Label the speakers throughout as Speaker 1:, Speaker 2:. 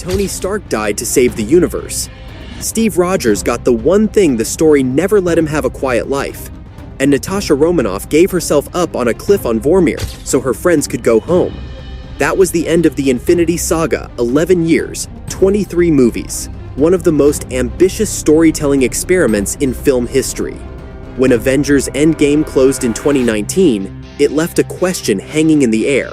Speaker 1: Tony Stark died to save the universe. Steve Rogers got the one thing the story never let him have a quiet life. And Natasha Romanoff gave herself up on a cliff on Vormir so her friends could go home. That was the end of the Infinity Saga, 11 years, 23 movies, one of the most ambitious storytelling experiments in film history. When Avengers Endgame closed in 2019, it left a question hanging in the air.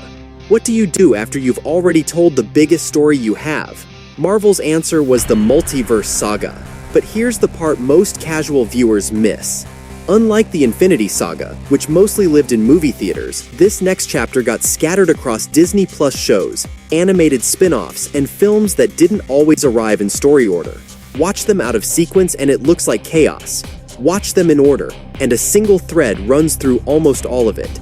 Speaker 1: What do you do after you've already told the biggest story you have? Marvel's answer was the Multiverse Saga. But here's the part most casual viewers miss. Unlike the Infinity Saga, which mostly lived in movie theaters, this next chapter got scattered across Disney Plus shows, animated spin-offs, and films that didn't always arrive in story order. Watch them out of sequence and it looks like chaos. Watch them in order, and a single thread runs through almost all of it.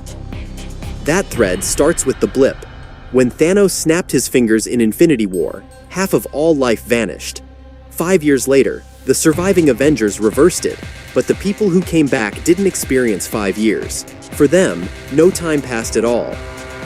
Speaker 1: That thread starts with the blip. When Thanos snapped his fingers in Infinity War, half of all life vanished. 5 years later, the surviving Avengers reversed it, but the people who came back didn't experience 5 years. For them, no time passed at all.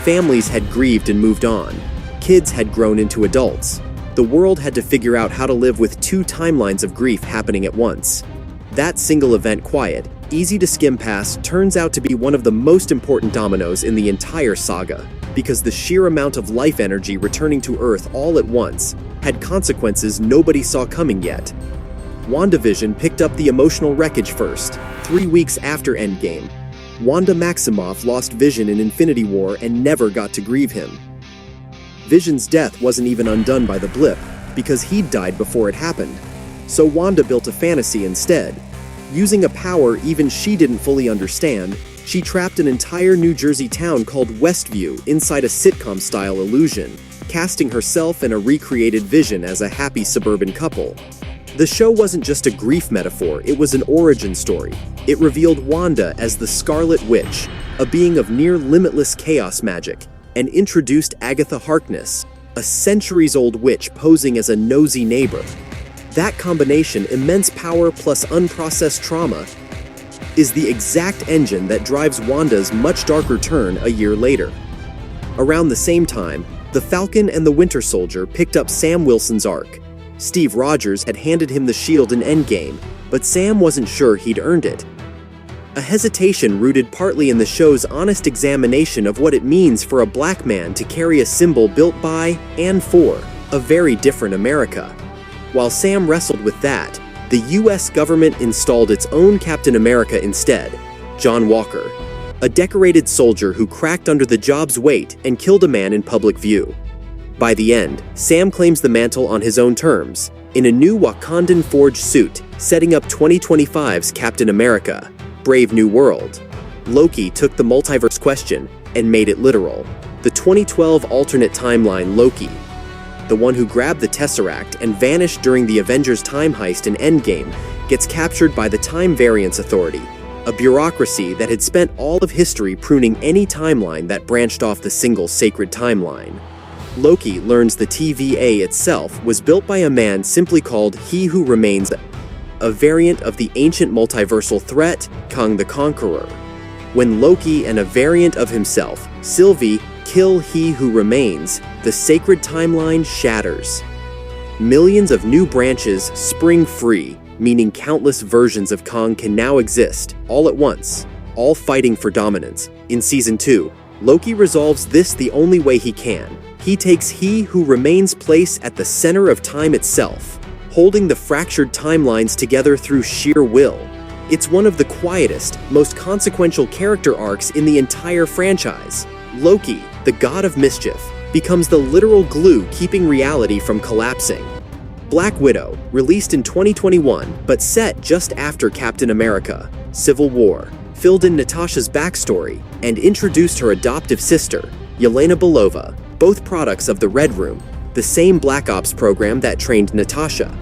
Speaker 1: Families had grieved and moved on. Kids had grown into adults. The world had to figure out how to live with 2 timelines of grief happening at once. That single event quiet, easy to skim past, turns out to be one of the most important dominoes in the entire saga, because the sheer amount of life energy returning to Earth all at once had consequences nobody saw coming yet. WandaVision picked up the emotional wreckage first, 3 weeks after Endgame. Wanda Maximoff lost Vision in Infinity War and never got to grieve him. Vision's death wasn't even undone by the blip, because he'd died before it happened. So Wanda built a fantasy instead. Using a power even she didn't fully understand, she trapped an entire New Jersey town called Westview inside a sitcom-style illusion, casting herself and a recreated Vision as a happy suburban couple. The show wasn't just a grief metaphor, it was an origin story. It revealed Wanda as the Scarlet Witch, a being of near-limitless chaos magic, and introduced Agatha Harkness, a centuries-old witch posing as a nosy neighbor. That combination, immense power plus unprocessed trauma, is the exact engine that drives Wanda's much darker turn a year later. Around the same time, the Falcon and the Winter Soldier picked up Sam Wilson's arc. Steve Rogers had handed him the shield in Endgame, but Sam wasn't sure he'd earned it. A hesitation rooted partly in the show's honest examination of what it means for a black man to carry a symbol built by, and for, a very different America. While Sam wrestled with that, the US government installed its own Captain America instead, John Walker, a decorated soldier who cracked under the job's weight and killed a man in public view. By the end, Sam claims the mantle on his own terms, in a new Wakandan-forged suit, setting up 2025's Captain America, Brave New World. Loki took the multiverse question and made it literal. The 2012 alternate timeline Loki, the one who grabbed the Tesseract and vanished during the Avengers time heist in Endgame, gets captured by the Time Variance Authority, a bureaucracy that had spent all of history pruning any timeline that branched off the single sacred timeline. Loki learns the TVA itself was built by a man simply called He Who Remains, a variant of the ancient multiversal threat, Kang the Conqueror. When Loki and a variant of himself, Sylvie, kill He Who Remains, the sacred timeline shatters. Millions of new branches spring free, meaning countless versions of Kang can now exist, all at once, all fighting for dominance. In Season 2, Loki resolves this the only way he can. He takes He Who Remains' place at the center of time itself, holding the fractured timelines together through sheer will. It's one of the quietest, most consequential character arcs in the entire franchise. Loki, the god of mischief, becomes the literal glue keeping reality from collapsing. Black Widow, released in 2021 but set just after Captain America: Civil War, filled in Natasha's backstory and introduced her adoptive sister, Yelena Belova, both products of the Red Room, the same Black Ops program that trained Natasha.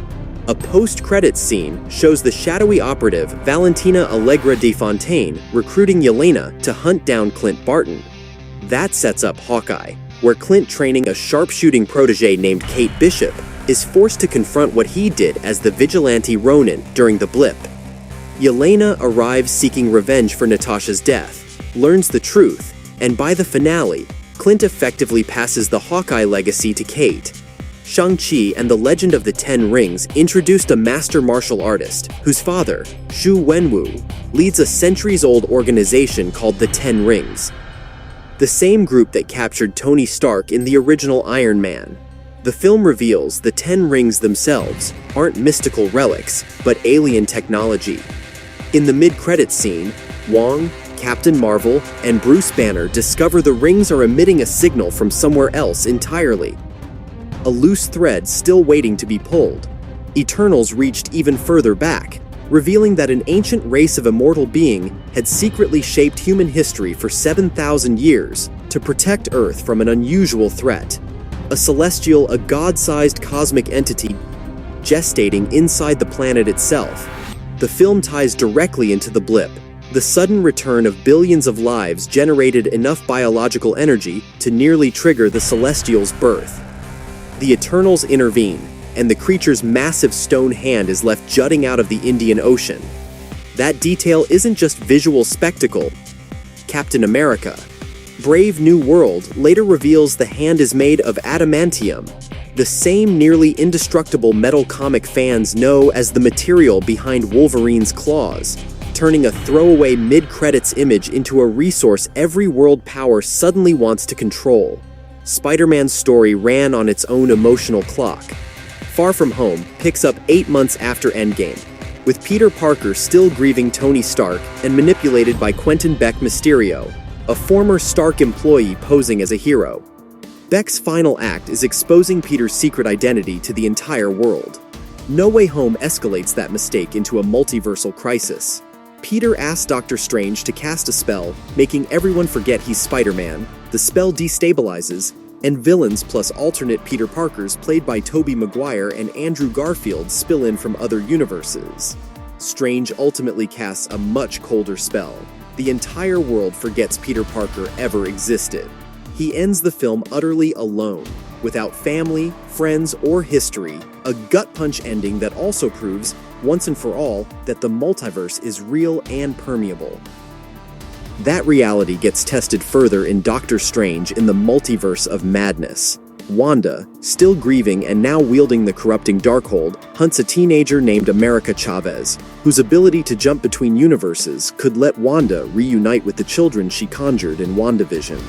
Speaker 1: A post-credits scene shows the shadowy operative Valentina Allegra de Fontaine recruiting Yelena to hunt down Clint Barton. That sets up Hawkeye, where Clint, training a sharpshooting protege named Kate Bishop, is forced to confront what he did as the vigilante Ronin during the blip. Yelena arrives seeking revenge for Natasha's death, learns the truth, and by the finale, Clint effectively passes the Hawkeye legacy to Kate. Shang-Chi and the Legend of the Ten Rings introduced a master martial artist, whose father, Xu Wenwu, leads a centuries-old organization called the Ten Rings. The same group that captured Tony Stark in the original Iron Man. The film reveals the Ten Rings themselves aren't mystical relics, but alien technology. In the mid-credits scene, Wong, Captain Marvel, and Bruce Banner discover the rings are emitting a signal from somewhere else entirely. A loose thread still waiting to be pulled. Eternals reached even further back, revealing that an ancient race of immortal being had secretly shaped human history for 7,000 years to protect Earth from an unusual threat. A god-sized cosmic entity gestating inside the planet itself. The film ties directly into the blip, the sudden return of billions of lives generated enough biological energy to nearly trigger the Celestials' birth. The Eternals intervene, and the creature's massive stone hand is left jutting out of the Indian Ocean. That detail isn't just visual spectacle. Captain America, Brave New World later reveals the hand is made of adamantium, the same nearly indestructible metal comic fans know as the material behind Wolverine's claws, turning a throwaway mid-credits image into a resource every world power suddenly wants to control. Spider-Man's story ran on its own emotional clock. Far From Home picks up 8 months after Endgame, with Peter Parker still grieving Tony Stark and manipulated by Quentin Beck Mysterio, a former Stark employee posing as a hero. Beck's final act is exposing Peter's secret identity to the entire world. No Way Home escalates that mistake into a multiversal crisis. Peter asks Doctor Strange to cast a spell, making everyone forget he's Spider-Man. The spell destabilizes, and villains plus alternate Peter Parkers played by Tobey Maguire and Andrew Garfield spill in from other universes. Strange ultimately casts a much colder spell. The entire world forgets Peter Parker ever existed. He ends the film utterly alone, without family, friends, or history, a gut-punch ending that also proves, once and for all, that the multiverse is real and permeable. That reality gets tested further in Doctor Strange in the Multiverse of Madness. Wanda, still grieving and now wielding the corrupting Darkhold, hunts a teenager named America Chavez, whose ability to jump between universes could let Wanda reunite with the children she conjured in WandaVision.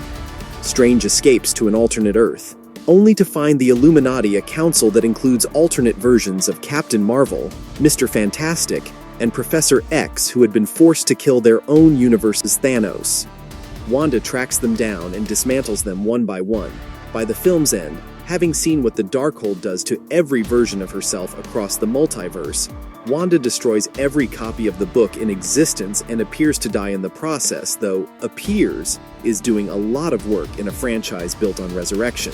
Speaker 1: Strange escapes to an alternate Earth, only to find the Illuminati a council that includes alternate versions of Captain Marvel, Mr. Fantastic, and Professor X, who had been forced to kill their own universe's Thanos. Wanda tracks them down and dismantles them one by one. By the film's end, having seen what the Darkhold does to every version of herself across the multiverse, Wanda destroys every copy of the book in existence and appears to die in the process, though appears is doing a lot of work in a franchise built on resurrection.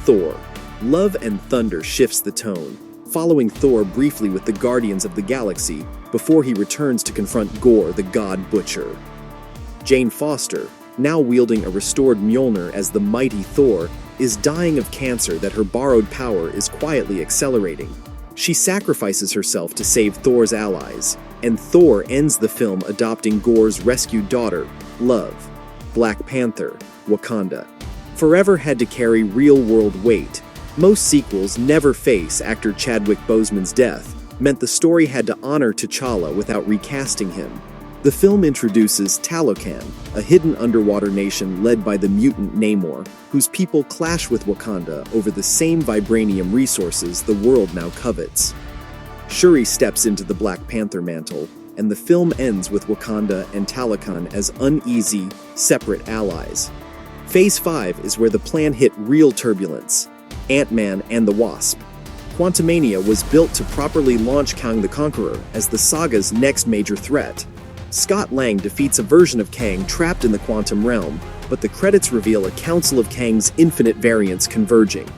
Speaker 1: Thor. Love and Thunder shifts the tone, following Thor briefly with the Guardians of the Galaxy before he returns to confront Gore the God Butcher. Jane Foster, now wielding a restored Mjolnir as the mighty Thor, is dying of cancer that her borrowed power is quietly accelerating. She sacrifices herself to save Thor's allies, and Thor ends the film adopting Gore's rescued daughter, Love. Black Panther, Wakanda. Forever had to carry real-world weight. Most sequels never face actor Chadwick Boseman's death, meant the story had to honor T'Challa without recasting him. The film introduces Talokan, a hidden underwater nation led by the mutant Namor, whose people clash with Wakanda over the same vibranium resources the world now covets. Shuri steps into the Black Panther mantle, and the film ends with Wakanda and Talokan as uneasy, separate allies. Phase 5 is where the plan hit real turbulence. Ant-Man and the Wasp. Quantumania was built to properly launch Kang the Conqueror as the Saga's next major threat. Scott Lang defeats a version of Kang trapped in the quantum realm, but the credits reveal a council of Kang's infinite variants converging.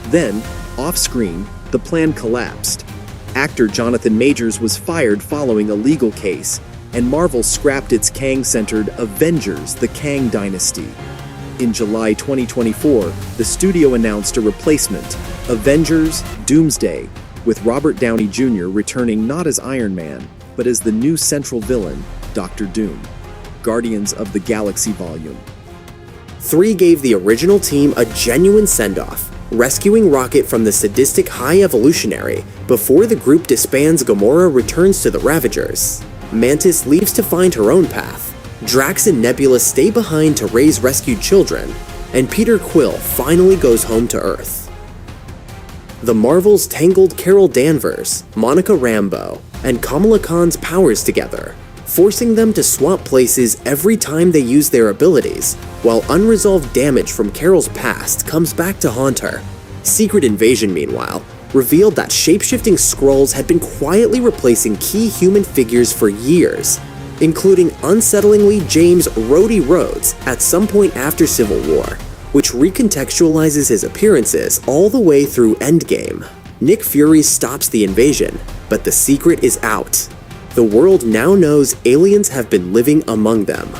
Speaker 1: Then, off-screen, the plan collapsed. Actor Jonathan Majors was fired following a legal case, and Marvel scrapped its Kang-centered Avengers: The Kang Dynasty. In July 2024, the studio announced a replacement, Avengers: Doomsday, with Robert Downey Jr. returning not as Iron Man, but as the new central villain, Doctor Doom. Guardians of the Galaxy Volume.
Speaker 2: 3 gave the original team a genuine send-off,
Speaker 1: rescuing Rocket from the sadistic High Evolutionary. Before the group disbands, Gamora returns to the Ravagers. Mantis leaves to find her own path. Drax and Nebula stay behind to raise rescued children, and Peter Quill finally goes home to Earth. The Marvels tangled Carol Danvers, Monica Rambeau, and Kamala Khan's powers together, forcing them to swap places every time they use their abilities, while unresolved damage from Carol's past comes back to haunt her. Secret Invasion, meanwhile, revealed that shape-shifting Skrulls had been quietly replacing key human figures for years, including unsettlingly James Rhodey Rhodes at some point after Civil War, which recontextualizes his appearances all the way through Endgame. Nick Fury stops the invasion, but the secret is out. The world now knows aliens have been living among them.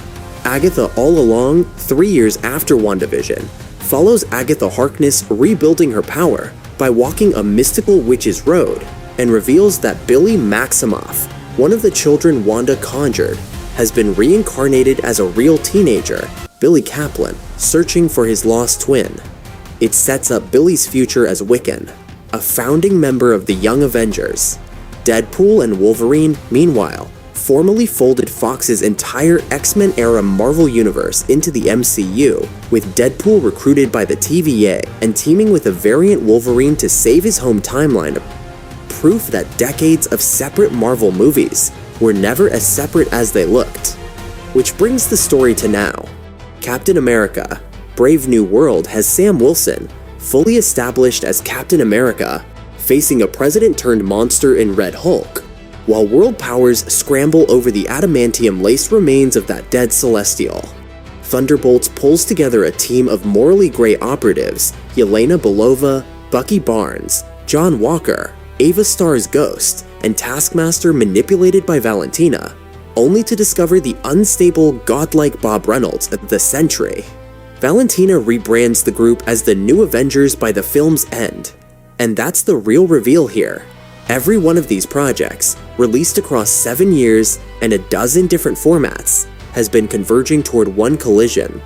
Speaker 1: Agatha All Along, 3 years after WandaVision, follows Agatha Harkness rebuilding her power by walking a mystical witch's road, and reveals that Billy Maximoff, one of the children Wanda conjured, has been reincarnated as a real teenager, Billy Kaplan, searching for his lost twin. It sets up Billy's future as Wiccan, a founding member of the Young Avengers. Deadpool and Wolverine, meanwhile, formally folded Fox's entire X-Men-era Marvel Universe into the MCU, with Deadpool recruited by the TVA and teaming with a variant Wolverine to save his home timeline, proof that decades of separate Marvel movies were never as separate as they looked. Which brings the story to now. Captain America: Brave New World has Sam Wilson, fully established as Captain America, facing a president-turned-monster in Red Hulk, while world powers scramble over the adamantium-laced remains of that dead Celestial. Thunderbolts pulls together a team of morally gray operatives: Yelena Belova, Bucky Barnes, John Walker, Ava Starr's Ghost, and Taskmaster manipulated by Valentina, only to discover the unstable, godlike Bob Reynolds at the Sentry. Valentina rebrands the group as the New Avengers by the film's end. And that's the real reveal here. Every one of these projects, released across 7 years and a dozen different formats, has been converging toward one collision: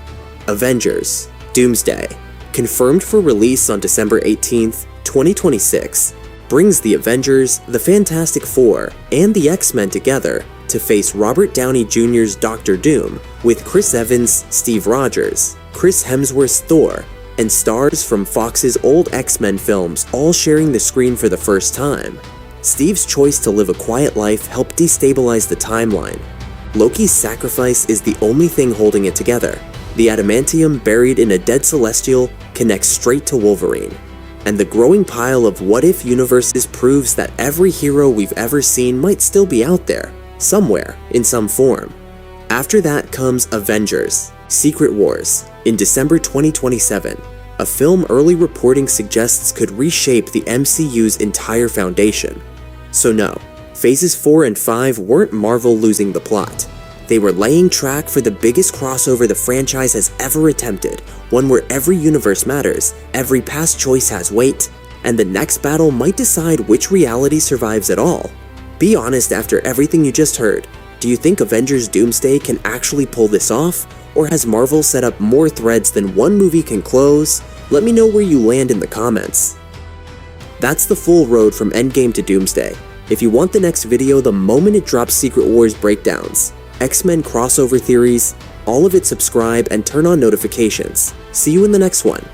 Speaker 1: Avengers: Doomsday, confirmed for release on December 18th, 2026, brings the Avengers, the Fantastic Four, and the X-Men together to face Robert Downey Jr.'s Doctor Doom, with Chris Evans' Steve Rogers, Chris Hemsworth's Thor, and stars from Fox's old X-Men films all sharing the screen for the first time. Steve's choice to live a quiet life helped destabilize the timeline. Loki's sacrifice is the only thing holding it together. The adamantium buried in a dead Celestial connects straight to Wolverine. And the growing pile of what-if universes proves that every hero we've ever seen might still be out there, somewhere, in some form. After that comes Avengers: Secret Wars, in December 2027, a film early reporting suggests could reshape the MCU's entire foundation. So no, Phases 4 and 5 weren't Marvel losing the plot. They were laying track for the biggest crossover the franchise has ever attempted, one where every universe matters, every past choice has weight, and the next battle might decide which reality survives at all. Be honest, after everything you just heard, do you think Avengers Doomsday can actually pull this off? Or has Marvel set up more threads than one movie can close? Let me know where you land in the comments. That's the full road from Endgame to Doomsday. If you want the next video the moment it drops Secret Wars breakdowns, X-Men crossover theories, all of it, subscribe and turn on notifications. See you in the next one.